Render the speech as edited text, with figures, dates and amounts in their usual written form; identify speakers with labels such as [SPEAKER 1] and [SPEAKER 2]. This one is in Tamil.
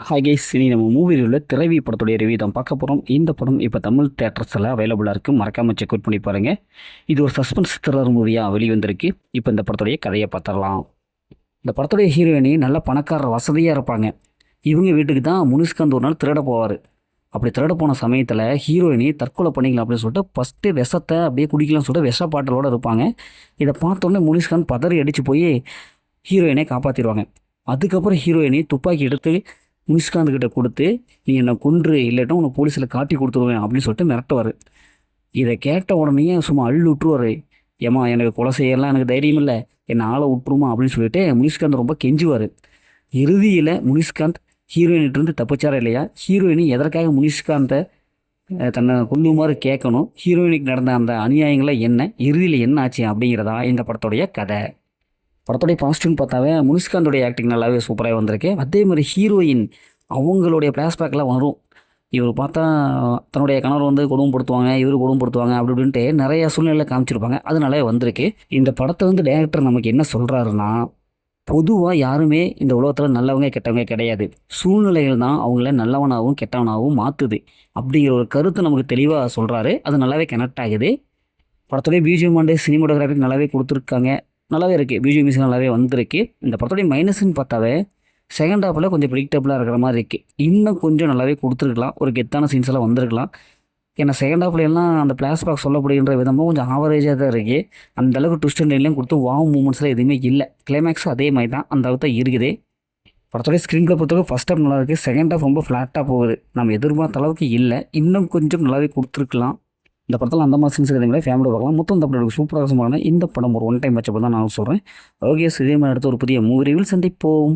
[SPEAKER 1] ஹாய் கைஸ், இனி நம்ம மூவியில் உள்ள திரைவி படத்துடைய ரிவ்யூ தான் பார்க்க போகிறோம். இந்த படம் இப்போ தமிழ் தேட்டர்ஸில் அவைலபிளாக இருக்குது. மறக்காமல் செக் அவுட் பண்ணி பாருங்கள். இது ஒரு சஸ்பென்ஸ் த்ரில்லர் மூவியாக வெளிவந்திருக்கு. இப்போ இந்த படத்துடைய கதையை பார்த்துடலாம். இந்த படத்துடைய ஹீரோயினி நல்ல பணக்காரர், வசதியாக இருப்பாங்க. இவங்க வீட்டுக்கு தான் முனிஷ்காந்த் ஒரு நாள் திருட போவார். அப்படி திருட போன சமயத்தில் ஹீரோயினி தற்கொலை பண்ணிக்கலாம் அப்படின்னு சொல்லிட்டு ஃபஸ்ட்டு விஷத்தை அப்படியே குடிக்கலாம்னு சொல்லிட்டு விஷ பாட்டலோடு இருப்பாங்க. இதை பார்த்தோன்னே முனிஷ்காந்த் பதறி அடித்து போய் ஹீரோயினை காப்பாற்றிடுவாங்க. அதுக்கப்புறம் ஹீரோயினி துப்பாக்கி எடுத்து முனிஷ்காந்த் கிட்ட கொடுத்து, நீ என்னை கொன்று இல்லாட்டும் உன்னை போலீஸில் காட்டி கொடுத்துருவேன் அப்படின்னு சொல்லிட்டு மிரட்டுவார். இதை கேட்ட உடனே சும்மா அள்ளு விட்டுருவார். ஏம்மா, எனக்கு கொலை செய்யலாம் எனக்கு தைரியம் இல்லை, என்னை ஆளை விட்டுருமா அப்படின்னு சொல்லிட்டு முனிஷ்காந்த் ரொம்ப கெஞ்சுவார். இறுதியில் முனிஷ்காந்த் ஹீரோயினிட்டிருந்து தப்பிச்சாரா இல்லையா, ஹீரோயினி எதற்காக முனிஷ்காந்தை தன்னை கொல்லுமாறு கேட்கணும், ஹீரோயினுக்கு நடந்த அந்த அநியாயங்களை என்ன, இறுதியில் என்ன ஆச்சு அப்படிங்கிறதா இந்த படத்துடைய கதை. படத்துடைய பாசிட்டிவ்னு பார்த்தாவே முனிஷ்காந்தோடைய ஆக்டிங் நல்லாவே சூப்பராக வந்திருக்கு. அதே மாதிரி ஹீரோயின் அவங்களுடைய ஃப்ளாஷ்பேக்லாம் வரும். இவர் பார்த்தா தன்னுடைய கணவர் வந்து கொடுமைப்படுத்துவாங்க, இவர் கொடுமைப்படுத்துவாங்க அப்படி இப்படின்ட்டு நிறையா சூழ்நிலையில் காமிச்சிருப்பாங்க. அதனாலே வந்திருக்கு. இந்த படத்தை வந்து டைரக்டர் நமக்கு என்ன சொல்கிறாருன்னா, பொதுவாக யாருமே இந்த உலகத்தில் நல்லவங்க கெட்டவங்க கிடையாது. சூழ்நிலைகள் தான் அவங்கள நல்லவனாகவும் கெட்டவனாகவும் மாற்றுது அப்படிங்கிற ஒரு கருத்தை நமக்கு தெளிவாக சொல்கிறாரு. அது நல்லாவே கனெக்ட் ஆகுது. படத்துடைய பிஜிஎம் அண்டு சினிமோட்டோகிராஃபி நல்லாவே கொடுத்துருக்காங்க. நல்லாவே இருக்குது. பிஜிஎம் மியூசிக் நல்லாவே வந்திருக்கு. இந்த படத்துடைய மைனஸ்ன்னு பார்த்தாவே செகண்ட் ஹாஃபில் கொஞ்சம் ப்ரிடிக்டபுளாக இருக்கிற மாதிரி இருக்குது. இன்னும் கொஞ்சம் நல்லாவே கொடுத்துருக்கலாம். ஒரு கெத்தான சீன்ஸ் எல்லாம் வந்திருக்கலாம். ஏன்னா செகண்ட் ஹாஃப்ல எல்லாம் அந்த ஃப்ளாஷ்பேக் சொல்லப்படுகின்ற விதமாக கொஞ்சம் ஆவரேஜாக தான் இருக்குது. அந்தளவுக்கு ட்விஸ்ட் அண்ட் எல்லாம் கொடுத்து வாவ் மூமெண்ட்ஸ்லாம் எதுவுமே இல்லை. கிளைமேக்ஸும் அதே மாதிரி தான், அந்த அளவுக்கு தான் இருக்குது. படத்துடைய ஸ்க்ரீன் பிளே பொறுத்தவரைக்கும் ஃபஸ்ட் ஹாஃப் நல்லா இருக்குது. செகண்ட் ஹாஃப் ரொம்ப ஃப்ளாட்டாக போகுது. நம்ம எதிர்பார்த்த அளவுக்கு இல்லை. இன்னும் கொஞ்சம் நல்லாவே கொடுத்துருக்கலாம். இந்த படத்தில் அந்த மாதிரி சீன்ஸ் இருக்கிற ஃபேமிலி பார்க்கலாம். மொத்தம் இந்த படம் சூப்பராக சும்மா இந்த படம் ஒரு ஒன் டைம் வச்சப்போ தான் நான் சொல்கிறேன். ஓகே, இதே மாதிரி அடுத்த ஒரு புதிய மூவி ரிவ்யூவில் சந்திப்போம்.